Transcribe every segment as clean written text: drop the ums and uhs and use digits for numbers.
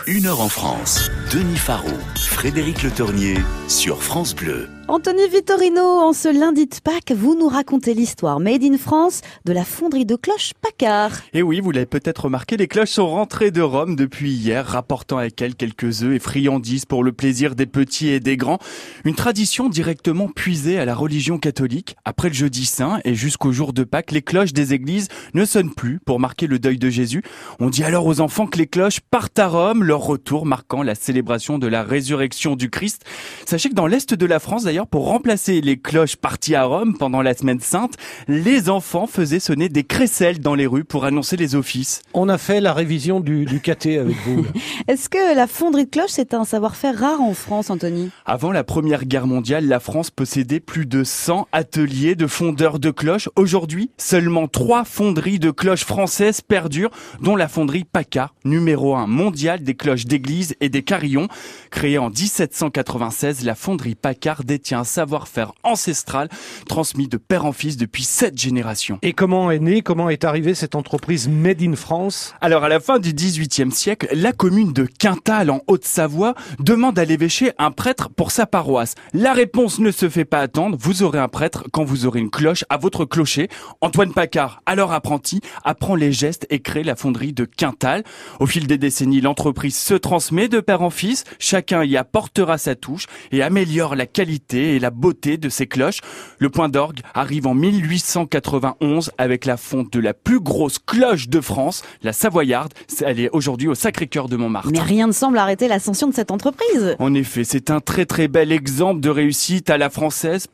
Une heure en France, Denis Faro, Frédéric Le Tournier sur France Bleu. Anthony Vittorino, en ce lundi de Pâques, vous nous racontez l'histoire Made in France de la fonderie de cloches Paccard. Et oui, vous l'avez peut-être remarqué, les cloches sont rentrées de Rome depuis hier, rapportant avec elles quelques œufs et friandises pour le plaisir des petits et des grands. Une tradition directement puisée à la religion catholique. Après le jeudi saint et jusqu'au jour de Pâques, les cloches des églises ne sonnent plus pour marquer le deuil de Jésus. On dit alors aux enfants que les cloches partent à Rome, leur retour marquant la célébration de la résurrection du Christ. Sachez que dans l'est de la France, d'ailleurs, pour remplacer les cloches parties à Rome pendant la semaine sainte, les enfants faisaient sonner des crécelles dans les rues pour annoncer les offices. On a fait la révision du caté avec vous. Est-ce que la fonderie de cloches, c'est un savoir-faire rare en France, Anthony ? Avant la Première Guerre mondiale, la France possédait plus de 100 ateliers de fondeurs de cloches. Aujourd'hui, seulement 3 fonderies de cloches françaises perdurent, dont la fonderie Paccard, numéro 1 mondial des cloches d'église et des carillons. Créée en 1796, la fonderie Paccard détient un savoir-faire ancestral transmis de père en fils depuis 7 générations. Et comment est arrivée cette entreprise Made in France ? Alors à la fin du XVIIIe siècle, la commune de Quintal en Haute-Savoie demande à l'évêché un prêtre pour sa paroisse. La réponse ne se fait pas attendre, vous aurez un prêtre quand vous aurez une cloche à votre clocher. Antoine Paccard, alors apprenti, apprend les gestes et crée la fonderie de Quintal. Au fil des décennies, l'entreprise se transmet de père en fils, chacun y apportera sa touche et améliore la qualité et la beauté de ses cloches. Le point d'orgue arrive en 1891 avec la fonte de la plus grosse cloche de France, la Savoyarde. Elle est aujourd'hui au Sacré-Cœur de Montmartre. Mais rien ne semble arrêter l'ascension de cette entreprise. En effet, c'est un très très bel exemple de réussite à la française.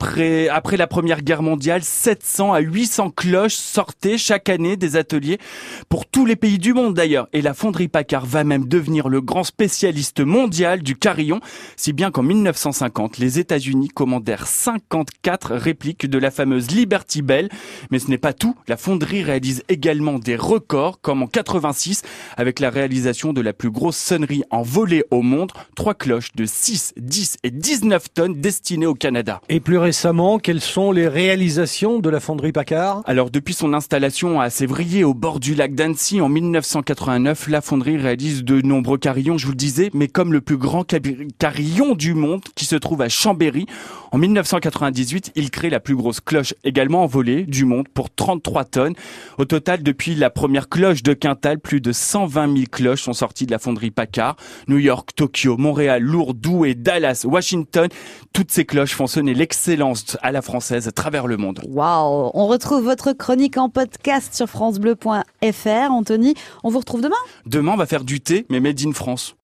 Après la Première Guerre mondiale, 700 à 800 cloches sortaient chaque année des ateliers pour tous les pays du monde d'ailleurs. Et la fonderie Paccard va même devenir le grand spécialiste mondial du carillon, si bien qu'en 1950, les États-Unis commandèrent 54 répliques de la fameuse Liberty Bell. Mais ce n'est pas tout, la fonderie réalise également des records, comme en 86, avec la réalisation de la plus grosse sonnerie en volée au monde, 3 cloches de 6, 10 et 19 tonnes destinées au Canada. Et plus récemment, quelles sont les réalisations de la fonderie Paccard ? Alors depuis son installation à Sévrier, au bord du lac d'Annecy, en 1989, la fonderie réalise de nombreux carillons, je vous le disais, mais comme le plus grand carillon du monde qui se trouve à Chambéry. En 1998, il crée la plus grosse cloche également en volée du monde pour 33 tonnes. Au total, depuis la première cloche de Quintal, plus de 120 000 cloches sont sorties de la fonderie Paccard. New York, Tokyo, Montréal, Lourdes, Douai, Dallas, Washington, toutes ces cloches font sonner l'excellence à la française à travers le monde. Waouh ! On retrouve votre chronique en podcast sur francebleu.fr. Anthony, on vous retrouve demain ? Demain, on va faire du thé, mais made in France.